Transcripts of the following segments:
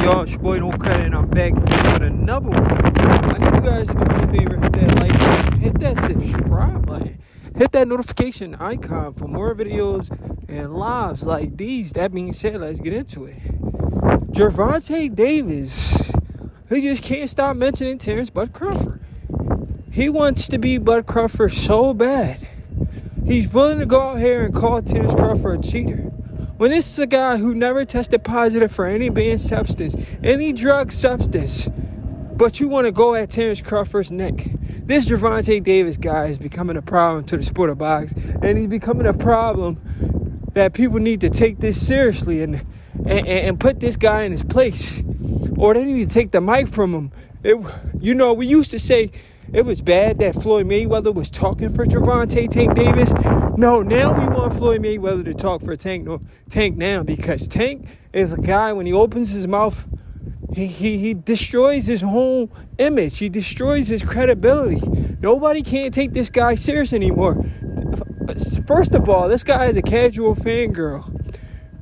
y'all? It's your boy No Credit, and I'm back with another one. I need you guys to do me a favor, hit that like button, hit that subscribe button, hit that notification icon for more videos and lives like these. That being said, let's get into it. Gervonta DAVIS, he just can't stop mentioning Terence Bud Crawford. He wants to be Bud Crawford so bad. He's willing to go out here and call Terence Crawford a cheater. When this is a guy who never tested positive for any banned substance, any drug substance, but you want to go at Terence Crawford's neck. This Gervonta DAVIS guy is becoming a problem to the sport of boxing, and he's becoming a problem that people need to take this seriously and put this guy in his place, or they need to take the mic from him. We used to say it was bad that Floyd Mayweather was talking for Gervonta Tank Davis. No, now we want Floyd Mayweather to talk for Tank now, because Tank is a guy, when he opens his mouth, he destroys his whole image. He destroys his credibility. Nobody can take this guy serious anymore. First of all, this guy is a casual fangirl.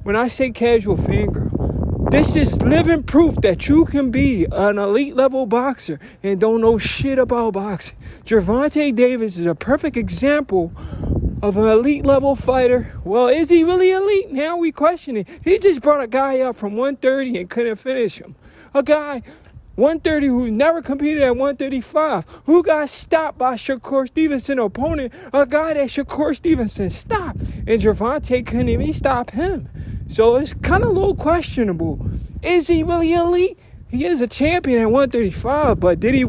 When I say casual fangirl, this is living proof that you can be an elite level boxer and don't know shit about boxing. Gervonta DAVIS is a perfect example of an elite level fighter. Well, is he really elite? Now we question it. He just brought a guy up from 130 and couldn't finish him. A guy 130 who never competed at 135, who got stopped by Shakur Stevenson opponent, a guy that Shakur Stevenson stopped, and Gervonta couldn't even stop him. So it's kind of a little questionable. Is he really elite? He is a champion at 135, but did he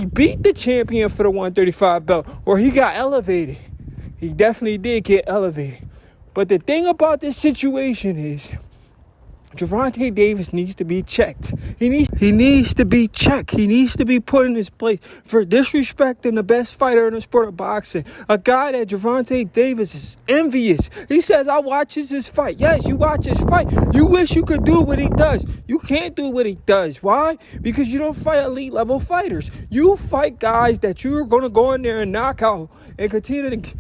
beat the champion for the 135 belt, or he got elevated? He definitely did get elevated. But the thing about this situation is, Gervonta DAVIS needs to be checked. He needs to be checked. He needs to be put in his place for disrespecting the best fighter in the sport of boxing. A guy that Gervonta DAVIS is envious. He says, I watches his fight. Yes, you watch his fight. You wish you could do what he does. You can't do what he does. Why? Because you don't fight elite level fighters. You fight guys that you're going to go in there and knock out and continue to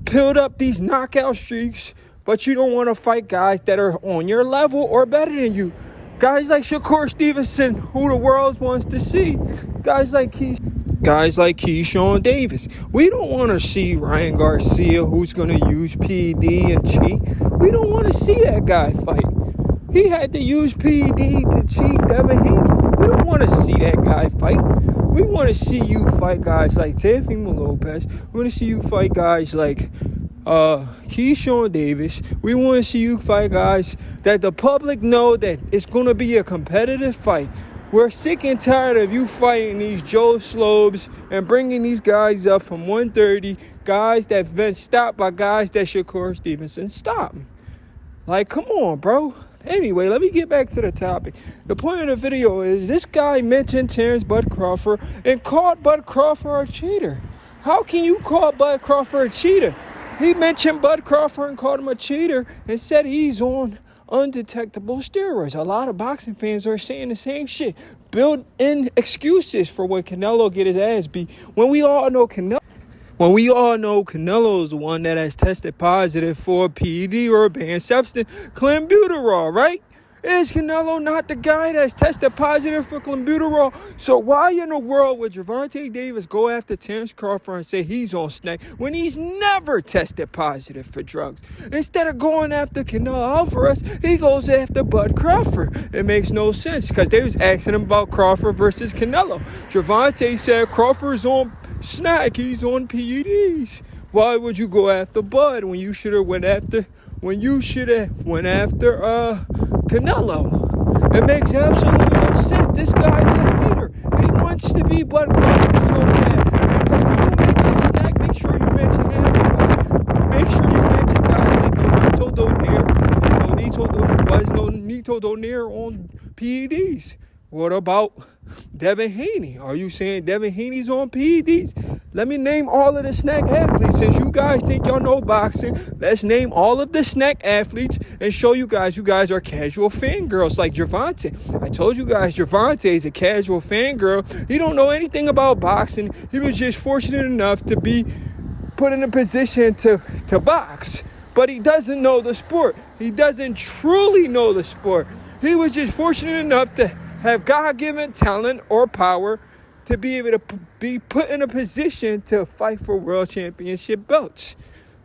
build up these knockout streaks. But you don't want to fight guys that are on your level or better than you. Guys like Shakur Stevenson, who the world wants to see. Guys like Keyshawn Davis. We don't want to see Ryan Garcia, who's going to use PED and cheat. We don't want to see that guy fight. He had to use PED to cheat Devin Haney. We don't want to see that guy fight. We want to see you fight guys like Teofimo Lopez. We want to see you fight guys like Keyshawn Davis. We want to see you fight guys that the public know that it's going to be a competitive fight. We're sick and tired of you fighting these Joe Slobes and bringing these guys up from 130, guys that have been stopped by guys that Shakur Stevenson stopped. Like, come on, bro. Anyway, let me get back to the topic. The point of the video is this guy mentioned Terence Bud Crawford and called Bud Crawford a cheater. How can you call Bud Crawford a cheater? He mentioned Bud Crawford and called him a cheater and said he's on undetectable steroids. A lot of boxing fans are saying the same shit. Build in excuses for when Canelo get his ass beat. When we all know Canelo is the one that has tested positive for PED or a banned substance, clenbuterol, right? Is Canelo not the guy that's tested positive for clenbuterol? So why in the world would Gervonta DAVIS go after Terence Crawford and say he's on snack when he's never tested positive for drugs? Instead of going after Canelo Alvarez, he goes after Bud Crawford. It makes no sense because they was asking him about Crawford versus Canelo. Gervonta said Crawford's on snack, he's on PEDs. Why would you go after Bud when you should have went after Canelo? It makes absolutely no sense. This guy's a hater. He wants to be Bud Crawford so bad. Because when you mention snack, make sure you mention everybody. Make sure you mention guys like Nonito Donaire on PEDs. What about Devin Haney? Are you saying Devin Haney's on PEDs? Let me name all of the snack athletes. Since you guys think y'all know boxing, let's name all of the snack athletes and show you guys are casual fangirls like Gervonta. I told you guys Gervonta is a casual fangirl. He don't know anything about boxing. He was just fortunate enough to be put in a position to box. But he doesn't know the sport. He doesn't truly know the sport. He was just fortunate enough to have God-given talent or power to be able to be put in a position to fight for world championship belts.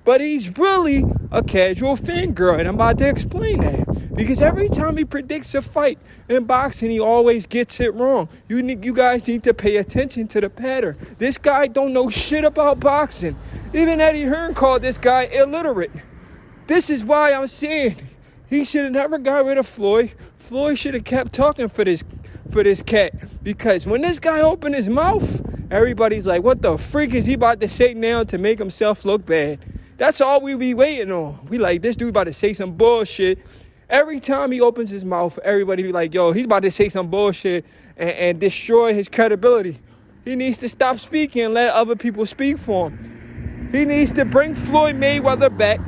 But he's really a casual fangirl, and I'm about to explain that. Because every time he predicts a fight in boxing, he always gets it wrong. You guys need to pay attention to the pattern. This guy don't know shit about boxing. Even Eddie Hearn called this guy illiterate. This is why I'm saying he should have never got rid of Floyd. Floyd should have kept talking for this cat. Because when this guy opened his mouth, everybody's like, what the freak is he about to say now to make himself look bad? That's all we be waiting on. We like, this dude about to say some bullshit. Every time he opens his mouth, everybody be like, yo, he's about to say some bullshit and destroy his credibility. He needs to stop speaking and let other people speak for him. He needs to bring Floyd Mayweather back.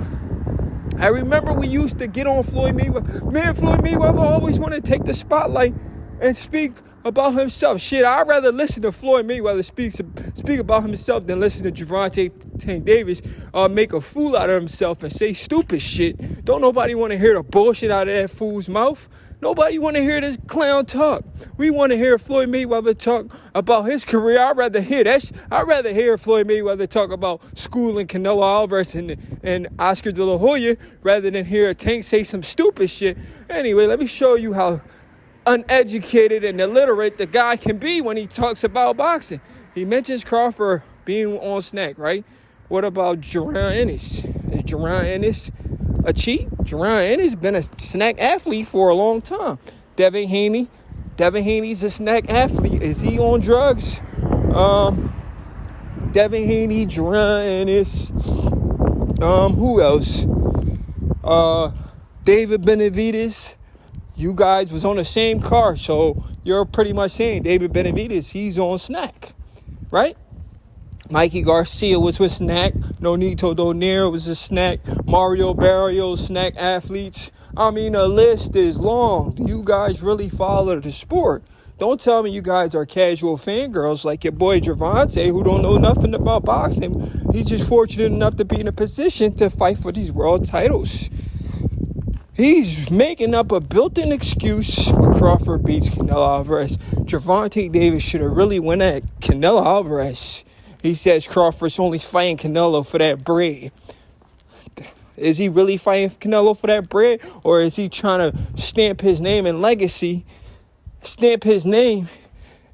I remember we used to get on Floyd Mayweather. Man, Floyd Mayweather always wanted to take the spotlight and speak about himself. Shit, I'd rather listen to Floyd Mayweather speak about himself than listen to Gervonta Davis make a fool out of himself and say stupid shit. Don't nobody want to hear the bullshit out of that fool's mouth. Nobody want to hear this clown talk. We want to hear Floyd Mayweather talk about his career. I'd rather hear that. I'd rather hear Floyd Mayweather talk about schooling Canelo Alvarez and Oscar De La Hoya rather than hear Tank say some stupid shit. Anyway, let me show you how uneducated and illiterate the guy can be when he talks about boxing. He mentions Crawford being on snack, right? What about Gervonta Ennis? Is Gervonta Ennis a cheat? Gervonta Ennis been a snack athlete for a long time. Devin Haney's a snack athlete. Is he on drugs? Devin Haney, Gervonta Ennis. Who else? David Benavidez. You guys was on the same car, so you're pretty much saying David Benavidez, he's on snack, right? Mikey Garcia was with snack. Nonito Donaire was a snack. Mario Barrios, snack athletes. I mean, the list is long. Do you guys really follow the sport? Don't tell me you guys are casual fangirls like your boy Gervonta, who don't know nothing about boxing. He's just fortunate enough to be in a position to fight for these world titles. He's making up a built-in excuse when Crawford beats Canelo Alvarez. Gervonta Davis should have really went at Canelo Alvarez. He says Crawford's only fighting Canelo for that bread. Is he really fighting Canelo for that bread? Or is he trying to stamp his name and legacy, stamp his name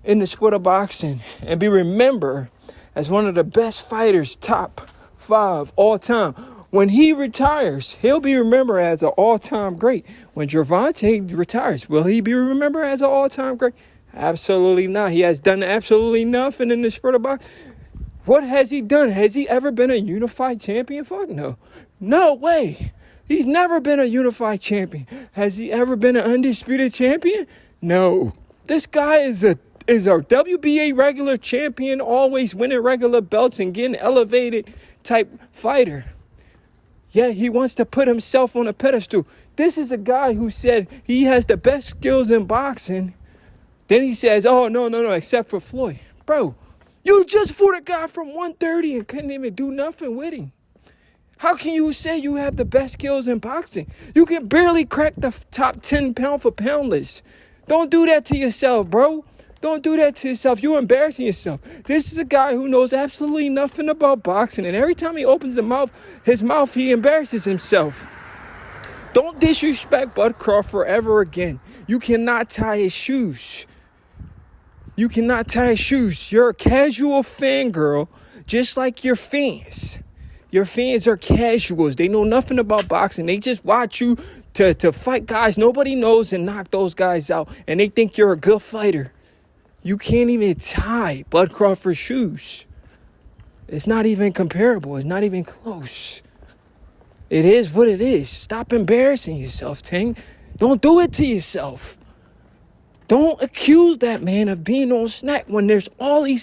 in the sport of boxing, and be remembered as one of the best fighters, top 5 all time? When he retires, he'll be remembered as an all-time great. When Gervonta retires, will he be remembered as an all-time great? Absolutely not. He has done absolutely nothing in the sport of boxing. What has he done? Has he ever been a unified champion? Fuck no. No way. He's never been a unified champion. Has he ever been an undisputed champion? No. This guy is a WBA regular champion, always winning regular belts and getting elevated type fighter. Yeah, he wants to put himself on a pedestal. This is a guy who said he has the best skills in boxing. Then he says, oh, no, except for Floyd. Bro, you just fought a guy from 130 and couldn't even do nothing with him. How can you say you have the best skills in boxing? You can barely crack the top 10 pound for pound list. Don't do that to yourself, bro. Don't do that to yourself. You're embarrassing yourself. This is a guy who knows absolutely nothing about boxing. And every time he opens his mouth, he embarrasses himself. Don't disrespect Bud Crawford ever again. You cannot tie his shoes. You cannot tie his shoes. You're a casual fangirl, just like your fans. Your fans are casuals. They know nothing about boxing. They just watch you to fight guys nobody knows and knock those guys out. And they think you're a good fighter. You can't even tie Bud Crawford's shoes. It's not even comparable. It's not even close. It is what it is. Stop embarrassing yourself, Tank. Don't do it to yourself. Don't accuse that man of being on snack when there's all these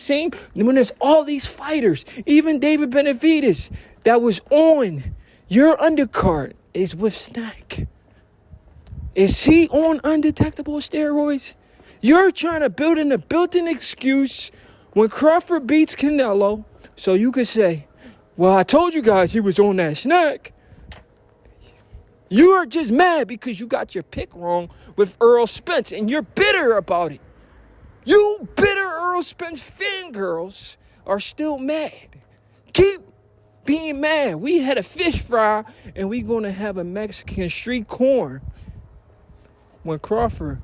fighters, even David Benavidez that was on your undercard is with snack. Is he on undetectable steroids? You're trying to build in a built-in excuse when Crawford beats Canelo so you could say, well, I told you guys he was on that snack. You are just mad because you got your pick wrong with Earl Spence, and you're bitter about it. You bitter Earl Spence fangirls are still mad. Keep being mad. We had a fish fry, and we going to have a Mexican street corn when Crawford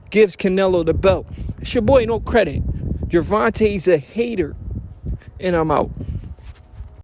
gives Canelo the belt. It's your boy, no credit. Gervonta's a hater, and I'm out.